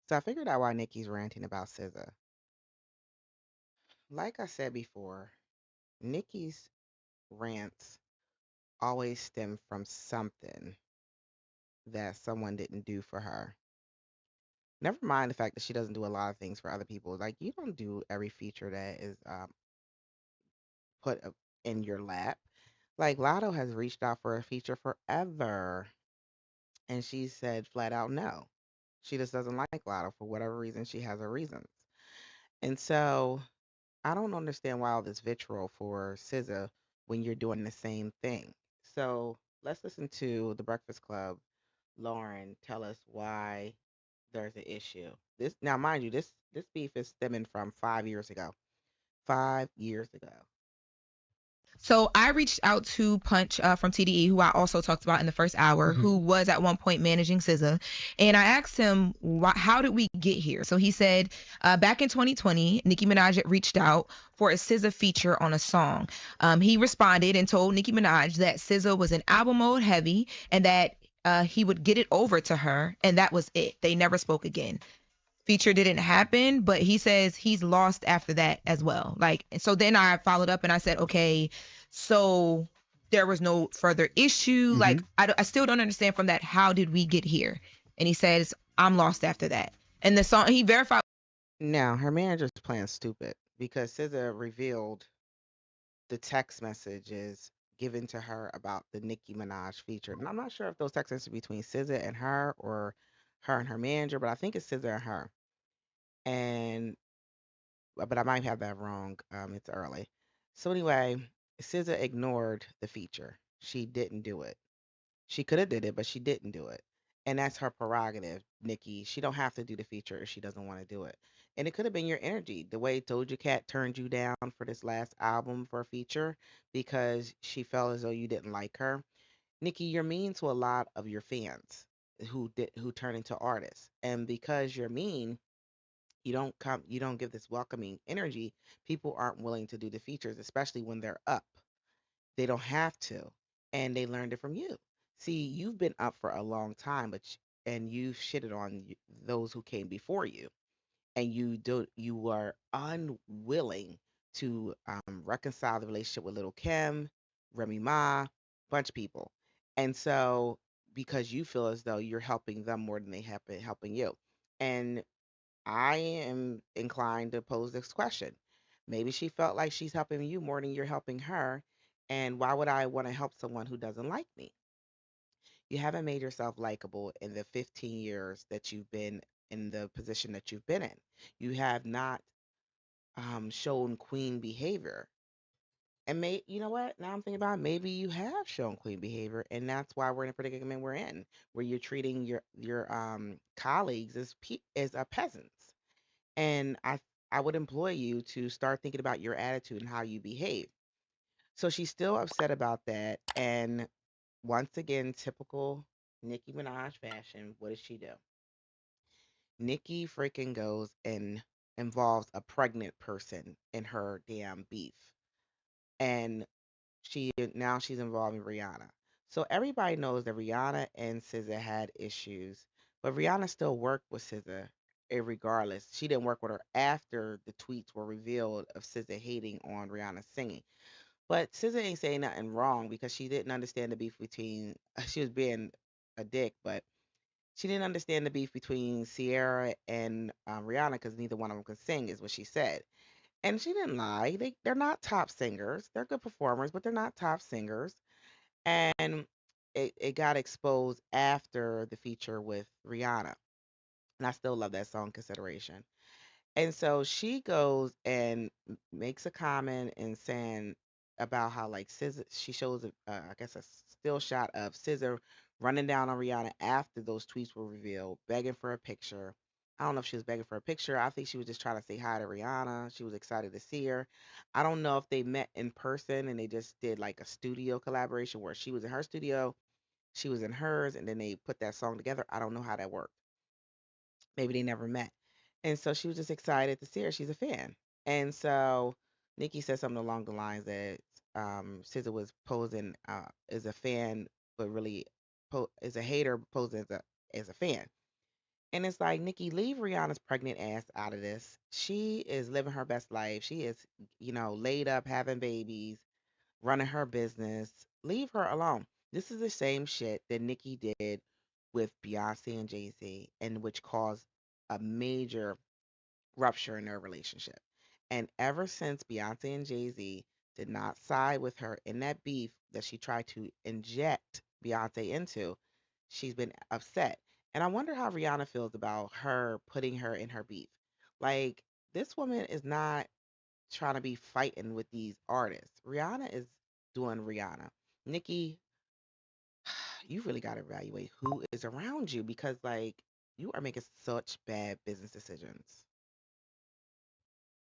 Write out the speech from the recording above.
So I figured out why Nikki's ranting about SZA. Like I said before, Nikki's rants always stem from something that someone didn't do for her. Never mind the fact that she doesn't do a lot of things for other people. Like, you don't do every feature that is put in your lap. Like, Lotto has reached out for a feature forever, and she said flat out no. She just doesn't like Lotto for whatever reason. She has her reasons. And so I don't understand why all this vitriol for SZA when you're doing the same thing. So let's listen to the Breakfast Club. Lauren, tell us why there's an issue. This now, mind you, this beef is stemming from 5 years ago. 5 years ago. So I reached out to Punch from TDE, who I also talked about in the first hour, who was at one point managing SZA, and I asked him, how did we get here? So he said, back in 2020, Nicki Minaj had reached out for a SZA feature on a song. He responded and told Nicki Minaj that SZA was in album mode heavy and that he would get it over to her, and that was it. They never spoke again. Feature didn't happen, but he says he's lost after that as well. Like, so then I followed up and I said, okay, so there was no further issue. Hmm. Like, I still don't understand from that. How did we get here? And he says, I'm lost after that. And the song, he verified. Now her manager's playing stupid because SZA revealed the text messages given to her about the Nicki Minaj feature. And I'm not sure if those text messages are between SZA and her or her and her manager, but I think it's SZA and her. And but I might have that wrong. It's early. So anyway, SZA ignored the feature. She didn't do it. She could have did it, but she didn't do it. And that's her prerogative, Nikki. She don't have to do the feature if she doesn't want to do it. And it could have been your energy. The way Doja Cat turned you down for this last album for a feature because she felt as though you didn't like her. Nikki, you're mean to a lot of your fans who turn into artists. And because you're mean, you don't give this welcoming energy, people aren't willing to do the features, especially when they're up. They don't have to, and they learned it from you. See, you've been up for a long time, and you've shitted on those who came before you, and you were unwilling to reconcile the relationship with Little Kim, Remy Ma, bunch of people, and so because you feel as though you're helping them more than they have been helping you, and I am inclined to pose this question. Maybe she felt like she's helping you more than you're helping her. And why would I want to help someone who doesn't like me? You haven't made yourself likable in the 15 years that you've been in the position that you've been in. You have not shown queen behavior. And you know what? Now I'm thinking about it, maybe you have shown queen behavior, and that's why we're in a predicament we're in, where you're treating your colleagues as as peasants. And I would employ you to start thinking about your attitude and how you behave. So she's still upset about that. And once again, typical Nicki Minaj fashion, what does she do? Nicki freaking goes and involves a pregnant person in her damn beef. And she's involving Rihanna. So everybody knows that Rihanna and SZA had issues, but Rihanna still worked with SZA regardless. She didn't work with her after the tweets were revealed of SZA hating on Rihanna singing. But SZA ain't saying nothing wrong because she didn't understand the beef between. She was being a dick, but she didn't understand the beef between Sierra and Rihanna because neither one of them could sing, is what she said. And she didn't lie. They're not top singers. They're good performers, but they're not top singers. And it got exposed after the feature with Rihanna. And I still love that song Consideration. And so she goes and makes a comment and saying about how like SZA, she shows I guess a still shot of SZA running down on Rihanna after those tweets were revealed, begging for a picture. I don't know if she was begging for a picture. I think she was just trying to say hi to Rihanna. She was excited to see her. I don't know if they met in person and they just did like a studio collaboration where she was in her studio, she was in hers, and then they put that song together. I don't know how that worked. Maybe they never met. And so she was just excited to see her. She's a fan. And so Nikki said something along the lines that SZA was posing as a fan, but really is a hater posing as a fan. And it's like, Nikki, leave Rihanna's pregnant ass out of this. She is living her best life. She is, laid up, having babies, running her business. Leave her alone. This is the same shit that Nikki did with Beyonce and Jay-Z, and which caused a major rupture in their relationship. And ever since Beyonce and Jay-Z did not side with her in that beef that she tried to inject Beyonce into, she's been upset. And I wonder how Rihanna feels about her putting her in her beef. Like, this woman is not trying to be fighting with these artists. Rihanna is doing Rihanna. Nikki, you really got to evaluate who is around you, because, like, you are making such bad business decisions.